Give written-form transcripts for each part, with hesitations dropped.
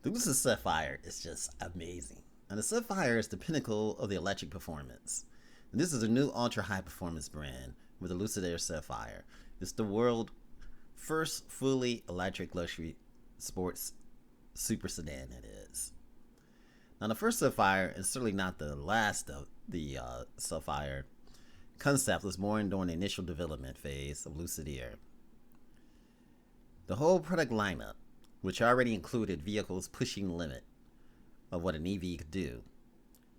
The Lucid Sapphire is just amazing. And the Sapphire is the pinnacle of the electric performance. And this is a new ultra high performance brand with the Lucid Air Sapphire. It's the world's first fully electric luxury sports super sedan, it is. Now, the first Sapphire, and certainly not the last of the Sapphire concept, was born during the initial development phase of Lucid Air. The whole product lineup, which already included vehicles pushing the limit of what an EV could do.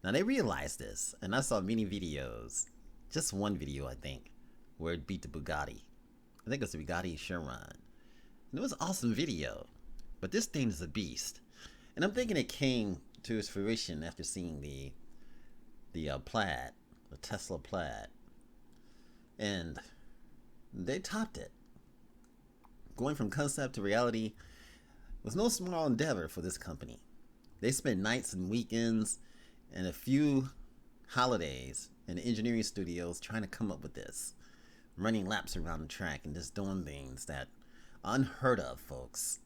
Now, they realized this, and I saw many videos, just one video I think, where it beat the Bugatti. I think it was the Bugatti Chiron. And it was an awesome video, but this thing is a beast. And I'm thinking it came to its fruition after seeing the Plaid, the Tesla Plaid. And they topped it. Going from concept to reality was no small endeavor for this company. They spent nights and weekends and a few holidays in the engineering studios trying to come up with this, running laps around the track and just doing things that are unheard of, folks.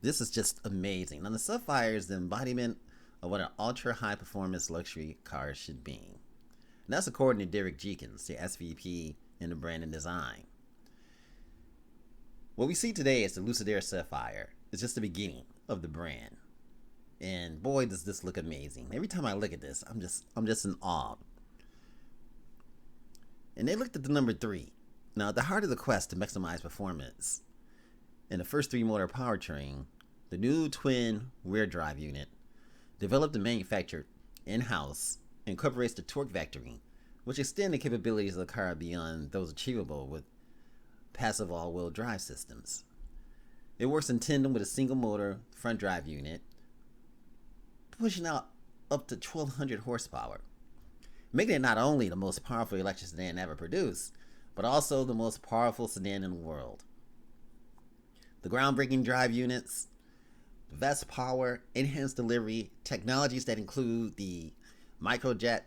This is just amazing. Now, the Sapphire is the embodiment of what an ultra high performance luxury car should be. And that's according to Derek Jenkins, the SVP in the brand and design. What we see today is the Lucid Air Sapphire. It's just the beginning of the brand. And boy, does this look amazing. Every time I look at this, I'm just in awe. And they looked at the number 3. Now, at the heart of the quest to maximize performance in the first 3-motor powertrain, the new twin rear drive unit, developed and manufactured in-house, incorporates the torque vectoring, which extend the capabilities of the car beyond those achievable with passive all-wheel drive systems. It works in tandem with a single motor front drive unit, pushing out up to 1,200 horsepower, making it not only the most powerful electric sedan ever produced, but also the most powerful sedan in the world. The groundbreaking drive units, vast power, enhanced delivery, technologies that include the microjet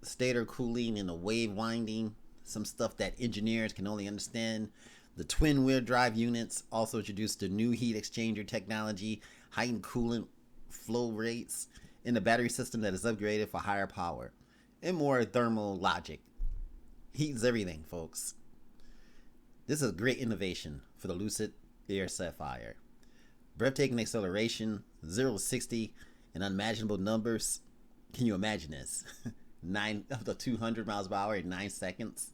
stator cooling and the wave winding, some stuff that engineers can only understand. The twin wheel drive units also introduced the new heat exchanger technology, heightened coolant flow rates, and the battery system that is upgraded for higher power, and more thermal logic. Heats everything, folks. This is a great innovation for the Lucid Air Sapphire. Breathtaking acceleration, 0 to 60 in unimaginable numbers. Can you imagine this? 9 up to 200 miles per hour in 9 seconds.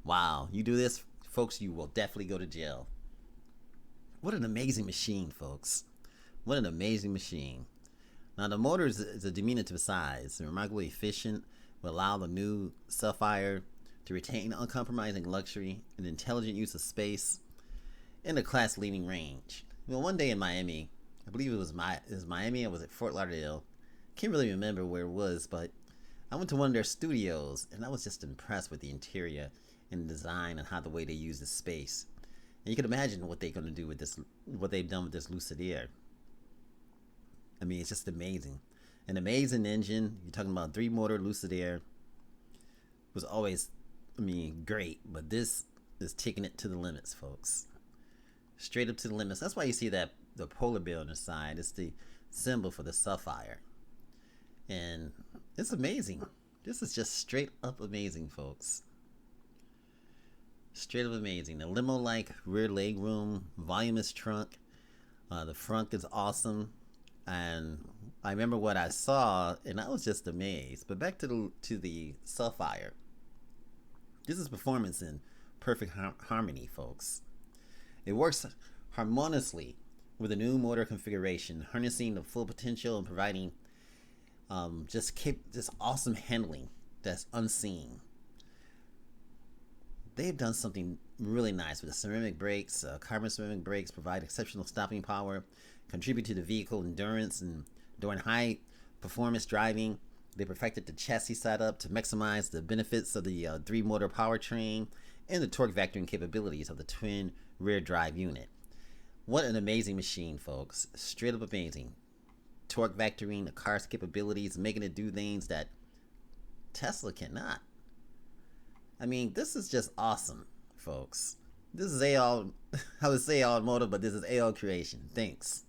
Wow, you do this, folks, you will definitely go to jail. What an amazing machine, folks. What an amazing machine. Now, the motor is a diminutive size and remarkably efficient, will allow the new Sapphire to retain uncompromising luxury and intelligent use of space and a class-leading range. Well, one day in Miami, I believe it was Miami or was it Fort Lauderdale? Can't really remember where it was, but I went to one of their studios and I was just impressed with the interior and the design and how the way they use the space. And you can imagine what they're going to do with this, what they've done with this Lucid Air. I mean, it's just amazing. An amazing engine. You're talking about 3-motor Lucid Air. Was always, great, but this is taking it to the limits, folks. Straight up to the limits. That's why you see that the polar bear on the side is the symbol for the Sapphire. And it's amazing. This is just straight up amazing, folks. Straight up amazing. The limo-like rear leg room, voluminous trunk. The front is awesome. And I remember what I saw, and I was just amazed. But back to the Sapphire. This is performance in perfect harmony, folks. It works harmoniously with a new motor configuration, harnessing the full potential and providing just awesome handling that's unseen. They've done something really nice with the ceramic brakes. Carbon ceramic brakes provide exceptional stopping power, contribute to the vehicle endurance, and during high performance driving, they perfected the chassis setup to maximize the benefits of the 3-motor powertrain and the torque vectoring capabilities of the twin rear drive unit. What an amazing machine, folks. Straight up amazing. Torque vectoring, the car's capabilities, making it do things that Tesla cannot. I mean, this is just awesome, folks. This is AL, I would say automotive, but this is AL creation. Thanks.